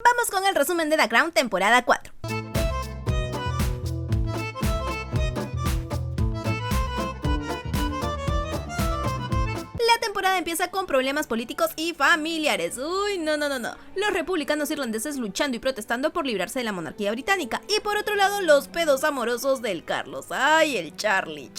Vamos con el resumen de The Crown temporada 4. La temporada empieza con problemas políticos y familiares. No. Los republicanos irlandeses luchando y protestando por librarse de la monarquía británica. Y por otro lado, los pedos amorosos del Carlos. Ay, el Charlie.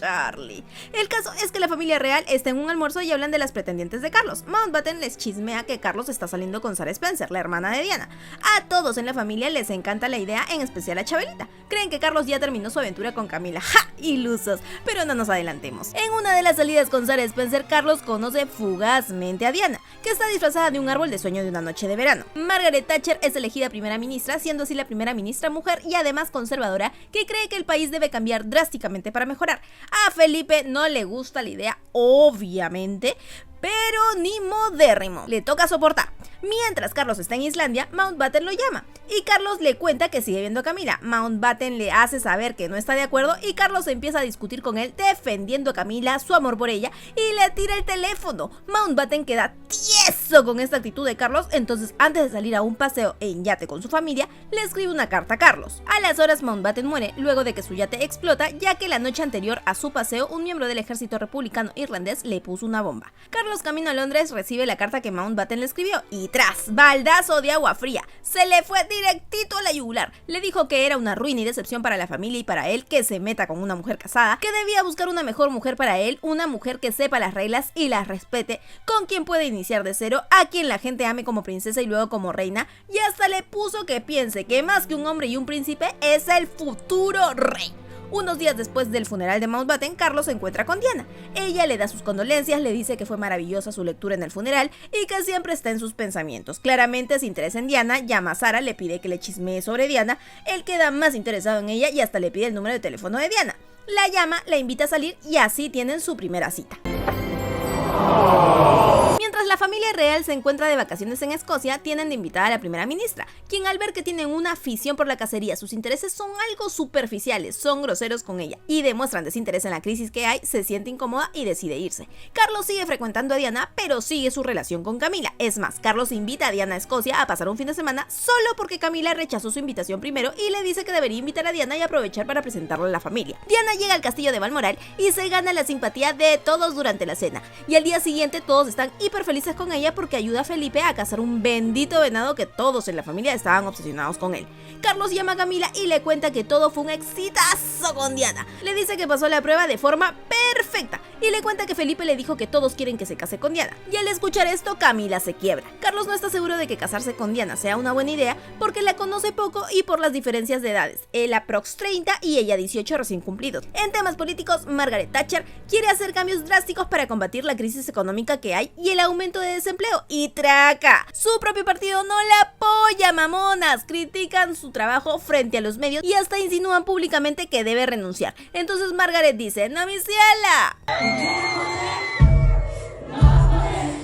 El caso es que la familia real está en un almuerzo y hablan de las pretendientes de Carlos. Mountbatten les chismea que Carlos está saliendo con Sarah Spencer, la hermana de Diana. A todos en la familia les encanta la idea, en especial a Chabelita. Creen que Carlos ya terminó su aventura con Camila. ¡Ja! Ilusos. Pero no nos adelantemos. En una de las salidas con Sarah Spencer, Carlos conoce fugazmente a Diana, que está disfrazada de un árbol de sueño de una noche de verano. Margaret Thatcher es elegida primera ministra, siendo así la primera ministra mujer y además conservadora, que cree que el país debe cambiar drásticamente para mejorar. A Felipe no le gusta la idea, obviamente, pero ni modérrimo, le toca soportar. Mientras Carlos está en Islandia, Mountbatten lo llama y Carlos le cuenta que sigue viendo a Camila. Mountbatten le hace saber que no está de acuerdo y Carlos empieza a discutir con él, defendiendo a Camila, su amor por ella, y le tira el teléfono. Mountbatten queda tieso con esta actitud de Carlos, entonces antes de salir a un paseo en yate con su familia, le escribe una carta a Carlos. A las horas Mountbatten muere luego de que su yate explota, ya que la noche anterior a su paseo un miembro del ejército republicano irlandés le puso una bomba. Carlos, camino a Londres, recibe la carta que Mountbatten le escribió y tras baldazo de agua fría, se le fue directito a la yugular. Le dijo que era una ruina y decepción para la familia y para él que se meta con una mujer casada, que debía buscar una mejor mujer para él, una mujer que sepa las reglas y las respete, con quien puede iniciar de cero, a quien la gente ame como princesa y luego como reina, y hasta le puso que piense que más que un hombre y un príncipe es el futuro rey. Unos días después del funeral de Mountbatten, Carlos se encuentra con Diana. Ella le da sus condolencias, le dice que fue maravillosa su lectura en el funeral y que siempre está en sus pensamientos. Claramente se interesa en Diana, llama a Sarah, le pide que le chismee sobre Diana, él queda más interesado en ella y hasta le pide el número de teléfono de Diana. La llama, la invita a salir y así tienen su primera cita. Mientras la familia real se encuentra de vacaciones en Escocia, tienen de invitada a la primera ministra, quien al ver que tienen una afición por la cacería, sus intereses son algo superficiales, son groseros con ella y demuestran desinterés en la crisis que hay, se siente incómoda y decide irse. Carlos sigue frecuentando a Diana, pero sigue su relación con Camila. Es más, Carlos invita a Diana a Escocia a pasar un fin de semana solo porque Camila rechazó su invitación primero y le dice que debería invitar a Diana y aprovechar para presentarla a la familia. Diana llega al castillo de Balmoral y se gana la simpatía de todos durante la cena, y al día siguiente todos están hiper felices con ella porque ayuda a Felipe a cazar un bendito venado que todos en la familia estaban obsesionados con él. Carlos llama a Camila y le cuenta que todo fue un exitazo con Diana. Le dice que pasó la prueba de forma perfecta y le cuenta que Felipe le dijo que todos quieren que se case con Diana. Y al escuchar esto, Camila se quiebra. Carlos no está seguro de que casarse con Diana sea una buena idea porque la conoce poco y por las diferencias de edades. Él aprox 30 y ella 18 recién cumplidos. En temas políticos, Margaret Thatcher quiere hacer cambios drásticos para combatir la crisis económica que hay y el aumento de desempleo. Y traca, su propio partido no la apoya, mamonas. Critican su trabajo frente a los medios y hasta insinúan públicamente que debe renunciar. Entonces Margaret dice: "No, mi ciela".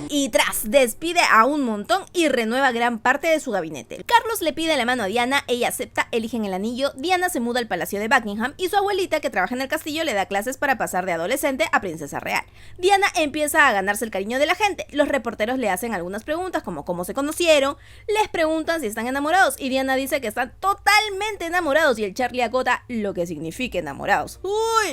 Y tras, despide a un montón y renueva gran parte de su gabinete. Carlos le pide la mano a Diana, ella acepta, eligen el anillo, Diana se muda al palacio de Buckingham y su abuelita, que trabaja en el castillo, le da clases para pasar de adolescente a princesa real. Diana empieza a ganarse el cariño de la gente, los reporteros le hacen algunas preguntas como cómo se conocieron, les preguntan si están enamorados y Diana dice que están totalmente enamorados y el Charlie acota lo que significa enamorados.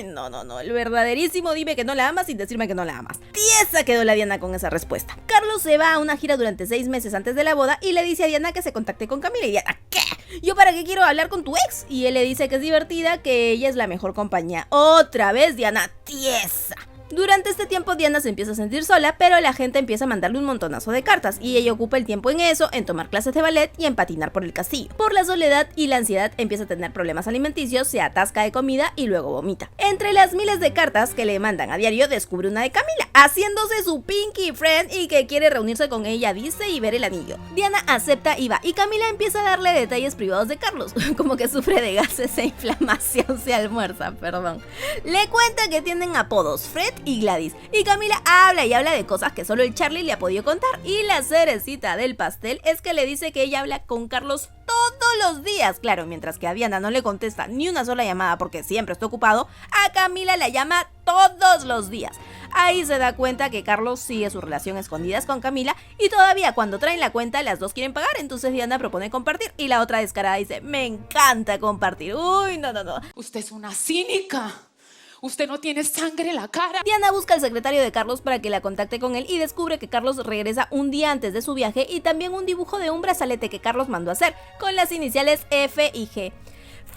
No, el verdaderísimo dime que no la amas sin decirme que no la amas. Tiesa quedó la Diana con esa respuesta. Carlos se va a una gira durante 6 meses antes de la boda y le dice a Diana que se contacte con Camila y Diana: ¿qué? ¿Yo para qué quiero hablar con tu ex? Y él le dice que es divertida, que ella es la mejor compañía. Otra vez Diana tiesa. Durante este tiempo Diana se empieza a sentir sola, pero la gente empieza a mandarle un montonazo de cartas y ella ocupa el tiempo en eso, en tomar clases de ballet y en patinar por el castillo. Por la soledad y la ansiedad empieza a tener problemas alimenticios, se atasca de comida y luego vomita. Entre las miles de cartas que le mandan a diario, descubre una de Camila, haciéndose su pinky friend y que quiere reunirse con ella, dice, y ver el anillo. Diana acepta y va, y Camila empieza a darle detalles privados de Carlos, como que sufre de gases e inflamación, se almuerza, perdón. Le cuenta que tienen apodos, Fred y Gladys, y Camila habla y habla de cosas que solo el Charlie le ha podido contar, y la cerecita del pastel es que le dice que ella habla con Carlos todos los días. Claro, mientras que a Diana no le contesta ni una sola llamada porque siempre está ocupado, a Camila la llama todos los días. Ahí se da cuenta que Carlos sigue su relación escondidas con Camila y todavía cuando traen la cuenta las dos quieren pagar, entonces Diana propone compartir y la otra descarada dice, me encanta compartir. Uy, no. Usted es una cínica. Usted no tiene sangre en la cara. Diana busca al secretario de Carlos para que la contacte con él y descubre que Carlos regresa un día antes de su viaje y también un dibujo de un brazalete que Carlos mandó a hacer con las iniciales F y G.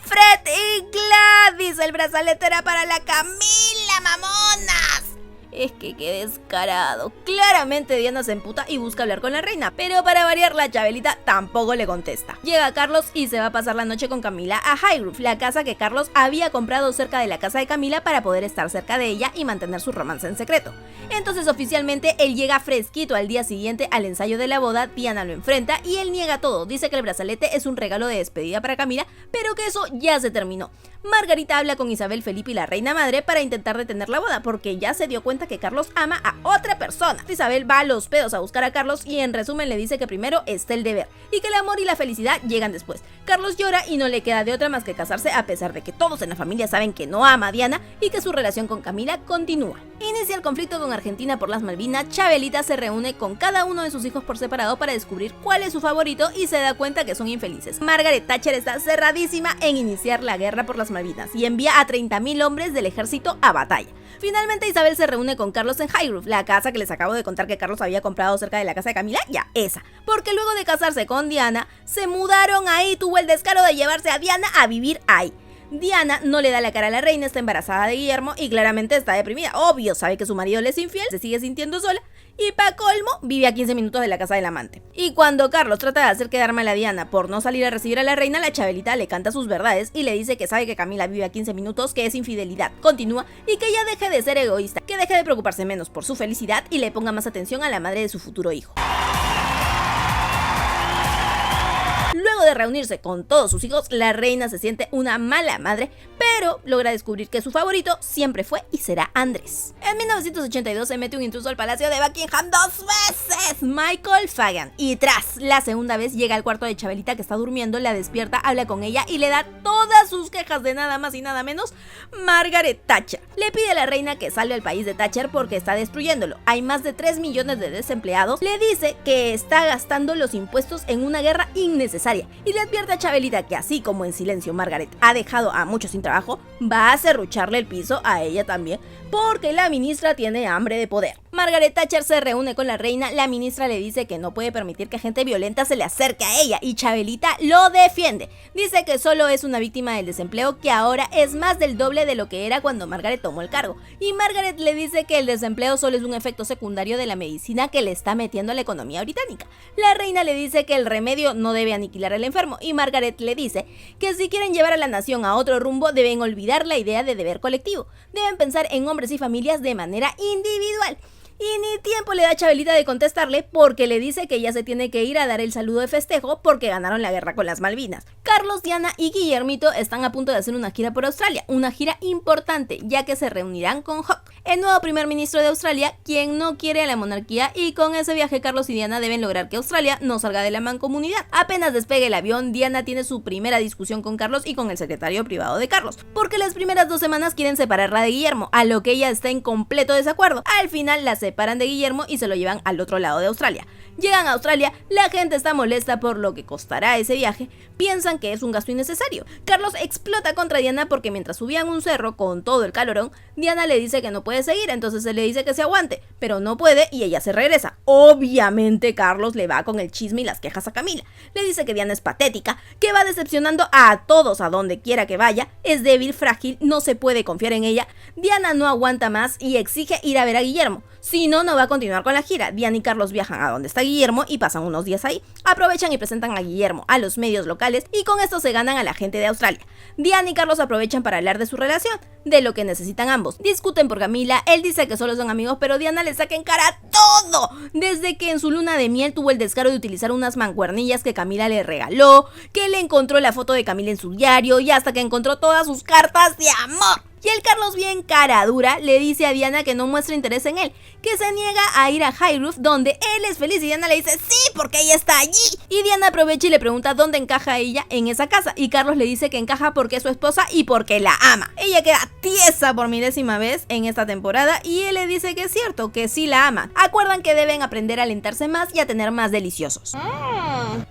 ¡Fred y Gladys! El brazalete era para la Camila, mamonas. Es que qué descarado. Claramente Diana se emputa y busca hablar con la reina, pero para variar la Chabelita tampoco le contesta. Llega Carlos y se va a pasar la noche con Camila a Highgrove, la casa que Carlos había comprado cerca de la casa de Camila para poder estar cerca de ella y mantener su romance en secreto. Entonces oficialmente él llega fresquito al día siguiente al ensayo de la boda. Diana lo enfrenta y él niega todo, dice que el brazalete es un regalo de despedida para Camila, pero que eso ya se terminó. Margarita habla con Isabel Felipe y la reina madre para intentar detener la boda porque ya se dio cuenta que Carlos ama a otra persona. Isabel va a los pedos a buscar a Carlos y en resumen le dice que primero está el deber y que el amor y la felicidad llegan después. Carlos llora y no le queda de otra más que casarse a pesar de que todos en la familia saben que no ama a Diana y que su relación con Camila continúa. Inicia el conflicto con Argentina por las Malvinas. Chabelita se reúne con cada uno de sus hijos por separado para descubrir cuál es su favorito y se da cuenta que son infelices. Margaret Thatcher está cerradísima en iniciar la guerra por las Malvinas y envía a 30.000 hombres del ejército a batalla. Finalmente Isabel se reúne con Carlos en Highgrove, la casa que les acabo de contar que Carlos había comprado cerca de la casa de Camila, ya esa, porque luego de casarse con Diana, se mudaron ahí, tuvo el descaro de llevarse a Diana a vivir ahí. Diana no le da la cara a la reina, está embarazada de Guillermo y claramente está deprimida. Obvio, sabe que su marido le es infiel, se sigue sintiendo sola y pa' colmo vive a 15 minutos de la casa del amante. Y cuando Carlos trata de hacer quedar mal a Diana por no salir a recibir a la reina, la Chabelita le canta sus verdades y le dice que sabe que Camila vive a 15 minutos, que es infidelidad continúa y que ella deje de ser egoísta, que deje de preocuparse menos por su felicidad y le ponga más atención a la madre de su futuro hijo. Luego de reunirse con todos sus hijos, la reina se siente una mala madre, pero logra descubrir que su favorito siempre fue y será Andrés. En 1982 se mete un intruso al palacio de Buckingham 2 veces, Michael Fagan, y tras la segunda vez llega al cuarto de Chabelita que está durmiendo, la despierta, habla con ella y le da todas sus quejas de nada más y nada menos Margaret Thatcher. Le pide a la reina que salve al país de Thatcher porque está destruyéndolo. Hay más de 3 millones de desempleados. Le dice que está gastando los impuestos en una guerra innecesaria y le advierte a Chabelita que así como en silencio Margaret ha dejado a muchos sin trabajo, va a serrucharle el piso a ella también porque la ministra tiene hambre de poder. Margaret Thatcher se reúne con la reina, la ministra le dice que no puede permitir que gente violenta se le acerque a ella y Chabelita lo defiende. Dice que solo es una víctima del desempleo que ahora es más del doble de lo que era cuando Margaret tomó el cargo. Y Margaret le dice que el desempleo solo es un efecto secundario de la medicina que le está metiendo a la economía británica. La reina le dice que el remedio no debe aniquilar al enfermo y Margaret le dice que si quieren llevar a la nación a otro rumbo deben olvidar la idea de deber colectivo. Deben pensar en hombres y familias de manera individual. Y ni tiempo le da a Chabelita de contestarle porque le dice que ella se tiene que ir a dar el saludo de festejo porque ganaron la guerra con las Malvinas. Carlos, Diana y Guillermito están a punto de hacer una gira por Australia, una gira importante ya que se reunirán con Hawke, el nuevo primer ministro de Australia, quien no quiere a la monarquía, y con ese viaje Carlos y Diana deben lograr que Australia no salga de la mancomunidad. Apenas despegue el avión, Diana tiene su primera discusión con Carlos y con el secretario privado de Carlos, porque las primeras 2 semanas quieren separarla de Guillermo, a lo que ella está en completo desacuerdo. Al final la separan de Guillermo y se lo llevan al otro lado de Australia. Llegan a Australia, la gente está molesta por lo que costará ese viaje, piensan que es un gasto innecesario. Carlos explota contra Diana porque mientras subían un cerro con todo el calorón, Diana le dice que no puede seguir, entonces él le dice que se aguante, pero no puede y ella se regresa. Obviamente Carlos le va con el chisme y las quejas a Camila. Le dice que Diana es patética, que va decepcionando a todos a donde quiera que vaya, es débil, frágil, no se puede confiar en ella. Diana no aguanta más y exige ir a ver a Guillermo. Si no, no va a continuar con la gira. Diana y Carlos viajan a donde está Guillermo y pasan unos días ahí. Aprovechan y presentan a Guillermo a los medios locales y con esto se ganan a la gente de Australia. Diana y Carlos aprovechan para hablar de su relación, de lo que necesitan ambos. Discuten por Camila, él dice que solo son amigos, pero Diana le saca en cara todo. Desde que en su luna de miel tuvo el descaro de utilizar unas mancuernillas que Camila le regaló, que le encontró la foto de Camila en su diario y hasta que encontró todas sus cartas de amor. Y el Carlos, bien cara dura, le dice a Diana que no muestra interés en él, que se niega a ir a High Roof donde él es feliz, y Diana le dice sí, porque ella está allí. Y Diana aprovecha y le pregunta dónde encaja ella en esa casa, y Carlos le dice que encaja porque es su esposa y porque la ama. Ella queda tiesa por 1000ª vez en esta temporada y él le dice que es cierto, que sí la ama. Acuerdan que deben aprender a alentarse más y a tener más deliciosos.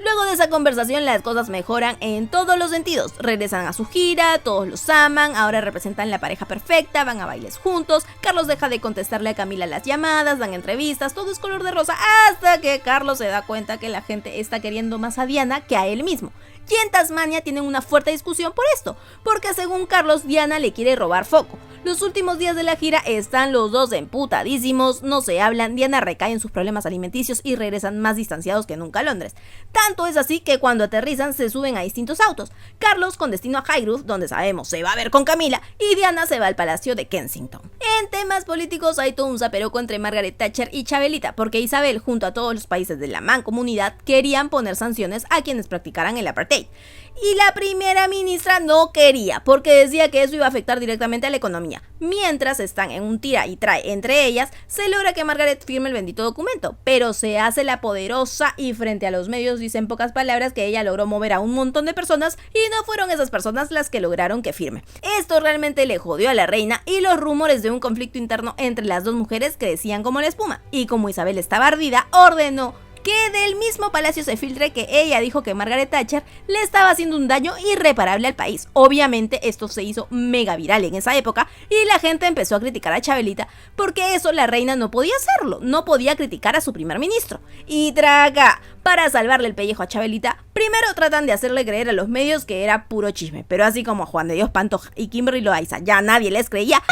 Luego de esa conversación las cosas mejoran en todos los sentidos. Regresan a su gira, todos los aman, ahora representan la pareja perfecta, van a bailes juntos, Carlos deja de contestarle a Camila las llamadas, dan entrevistas, todo es color de rosa, hasta que Carlos se da cuenta que la gente está queriendo más a Diana que a él mismo. Y en Tasmania tienen una fuerte discusión por esto, porque según Carlos, Diana le quiere robar foco. Los últimos días de la gira están los dos emputadísimos, no se hablan, Diana recae en sus problemas alimenticios y regresan más distanciados que nunca a Londres. Tanto es así que cuando aterrizan se suben a distintos autos. Carlos con destino a High Roof, donde sabemos se va a ver con Camila, y Diana se va al Palacio de Kensington. En temas políticos hay todo un zaperoco entre Margaret Thatcher y Chabelita, porque Isabel, junto a todos los países de la mancomunidad, querían poner sanciones a quienes practicaran el apartheid. Y la primera ministra no quería, porque decía que eso iba a afectar directamente a la economía. Mientras están en un tira y trae entre ellas, se logra que Margaret firme el bendito documento, pero se hace la poderosa y frente a los medios dice en pocas palabras que ella logró mover a un montón de personas y no fueron esas personas las que lograron que firme. Esto realmente le jodió a la reina y los rumores de un conflicto interno entre las dos mujeres crecían como la espuma, y como Isabel estaba ardida, ordenó que del mismo palacio se filtre que ella dijo que Margaret Thatcher le estaba haciendo un daño irreparable al país. Obviamente esto se hizo mega viral en esa época y la gente empezó a criticar a Chabelita porque eso la reina no podía hacerlo, no podía criticar a su primer ministro. Y traga, para salvarle el pellejo a Chabelita, primero tratan de hacerle creer a los medios que era puro chisme, pero así como Juan de Dios Pantoja y Kimberly Loaiza ya nadie les creía,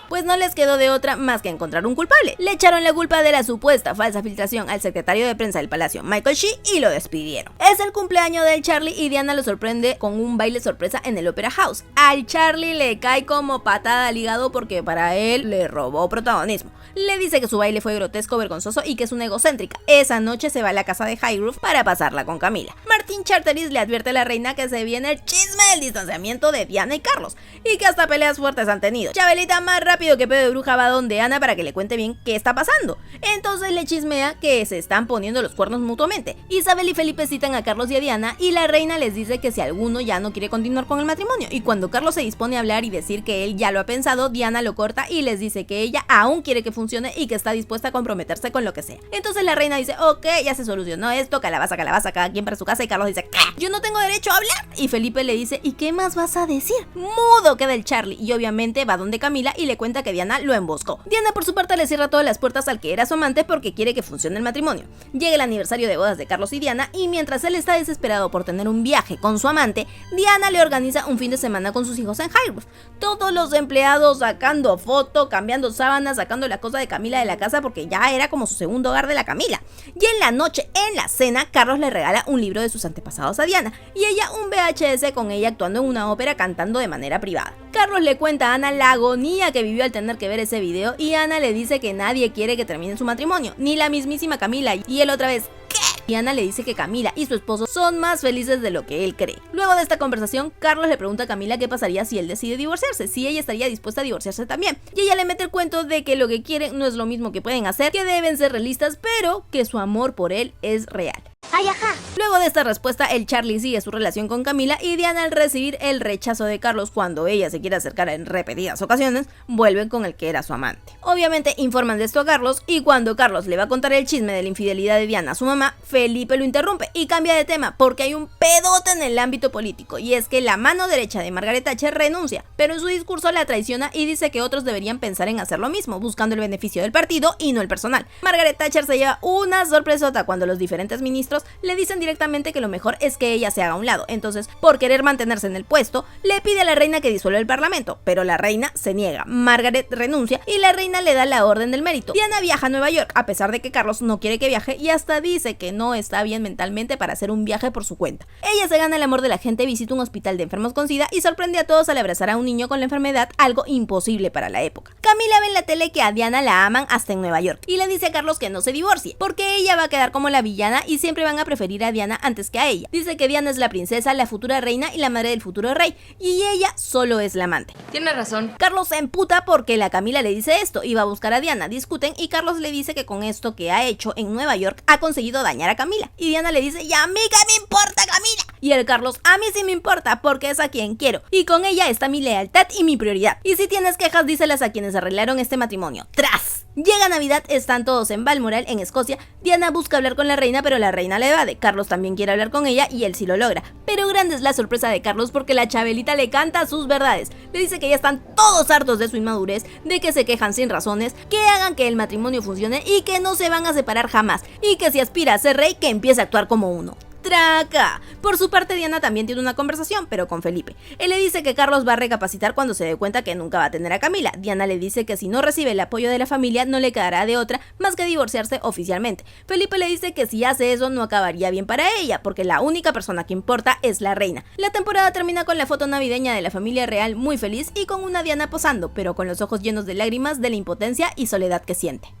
pues no les quedó de otra más que encontrar un culpable. Le echaron la culpa de la supuesta falsa filtración al secretario de prensa del palacio, Michael Shee, y lo despidieron. Es el cumpleaños del Charlie y Diana lo sorprende con un baile sorpresa en el Opera House. Al Charlie le cae como patada al hígado porque para él le robó protagonismo. Le dice que su baile fue grotesco, vergonzoso y que es una egocéntrica. Esa noche se va a la casa de High Roof para pasarla con Camila. Martin Charteris le advierte a la reina que se viene el chisme del distanciamiento de Diana y Carlos y que hasta peleas fuertes han tenido. Chabelita más rápido que pedo de bruja va donde Ana para que le cuente bien qué está pasando. Entonces le chismea que se están poniendo los cuernos mutuamente. Isabel y Felipe citan a Carlos y a Diana y la reina les dice que si alguno ya no quiere continuar con el matrimonio, y cuando Carlos se dispone a hablar y decir que él ya lo ha pensado, Diana lo corta y les dice que ella aún quiere que funcione y que está dispuesta a comprometerse con lo que sea. Entonces la reina dice, ok, ya se solucionó esto, calabaza, calabaza, cada quien para su casa, y Carlos dice, ¿qué? Yo no tengo derecho a hablar. Y Felipe le dice, ¿y qué más vas a decir? Mudo queda el Charlie y obviamente va donde Camila y le cuenta que Diana lo emboscó. Diana por su parte le cierra todas las puertas al que era su amante porque quiere que funcione el matrimonio. Llega el aniversario de bodas de Carlos y Diana y mientras él está desesperado por tener un viaje con su amante, Diana le organiza un fin de semana con sus hijos en High Roof. Todos los empleados sacando foto, cambiando sábanas, sacando la cosa de Camila de la casa porque ya era como su segundo hogar de la Camila. Y en la noche, en la cena, Carlos le regala un libro de sus antepasados a Diana y ella un VHS con ella actuando en una ópera cantando de manera privada. Carlos le cuenta a Ana la agonía que vivió al tener que ver ese video y Ana le dice que nadie quiere que termine su matrimonio, ni la mismísima Camila, y él otra vez, ¿qué? Y Ana le dice que Camila y su esposo son más felices de lo que él cree. Luego de esta conversación, Carlos le pregunta a Camila qué pasaría si él decide divorciarse, si ella estaría dispuesta a divorciarse también. Y ella le mete el cuento de que lo que quieren no es lo mismo que pueden hacer, que deben ser realistas, pero que su amor por él es real. Ay, ajá. Luego de esta respuesta, el Charlie sigue su relación con Camila y Diana, al recibir el rechazo de Carlos cuando ella se quiere acercar en repetidas ocasiones, vuelven con el que era su amante. Obviamente informan de esto a Carlos y cuando Carlos le va a contar el chisme de la infidelidad de Diana a su mamá, Felipe lo interrumpe y cambia de tema porque hay un pedote en el ámbito político y es que la mano derecha de Margaret Thatcher renuncia, pero en su discurso la traiciona y dice que otros deberían pensar en hacer lo mismo, buscando el beneficio del partido y no el personal. Margaret Thatcher se lleva una sorpresota cuando los diferentes ministros le dicen directamente que lo mejor es que ella se haga a un lado. Entonces, por querer mantenerse en el puesto, le pide a la reina que disuelva el parlamento, pero la reina se niega. Margaret renuncia y la reina le da la orden del mérito. Diana viaja a Nueva York, a pesar de que Carlos no quiere que viaje y hasta dice que no está bien mentalmente para hacer un viaje por su cuenta. Ella se gana el amor de la gente, visita un hospital de enfermos con SIDA y sorprende a todos al abrazar a un niño con la enfermedad, algo imposible para la época. Camila ve en la tele que a Diana la aman hasta en Nueva York y le dice a Carlos que no se divorcie, porque ella va a quedar como la villana y siempre siempre van a preferir a Diana antes que a ella. Dice que Diana es la princesa, la futura reina y la madre del futuro rey, y ella solo es la amante. Tiene razón. Carlos se emputa porque la Camila le dice esto y va a buscar a Diana. Discuten y Carlos le dice que con esto que ha hecho en Nueva York ha conseguido dañar a Camila. Y Diana le dice, ¿y a mí qué me importa, Camila? Y el Carlos, a mí sí me importa porque es a quien quiero. Y con ella está mi lealtad y mi prioridad. Y si tienes quejas, díselas a quienes arreglaron este matrimonio. ¡Tras! Llega Navidad, están todos en Balmoral, en Escocia. Diana busca hablar con la reina, pero la reina le evade. Carlos también quiere hablar con ella y él sí lo logra. Pero grande es la sorpresa de Carlos porque la Chabelita le canta sus verdades. Le dice que ya están todos hartos de su inmadurez, de que se quejan sin razones, que hagan que el matrimonio funcione y que no se van a separar jamás. Y que si aspira a ser rey, que empiece a actuar como uno. ¡Traca! Por su parte, Diana también tiene una conversación, pero con Felipe. Él le dice que Carlos va a recapacitar cuando se dé cuenta que nunca va a tener a Camila. Diana le dice que si no recibe el apoyo de la familia, no le quedará de otra más que divorciarse oficialmente. Felipe le dice que si hace eso no acabaría bien para ella, porque la única persona que importa es la reina. La temporada termina con la foto navideña de la familia real muy feliz y con una Diana posando, pero con los ojos llenos de lágrimas de la impotencia y soledad que siente.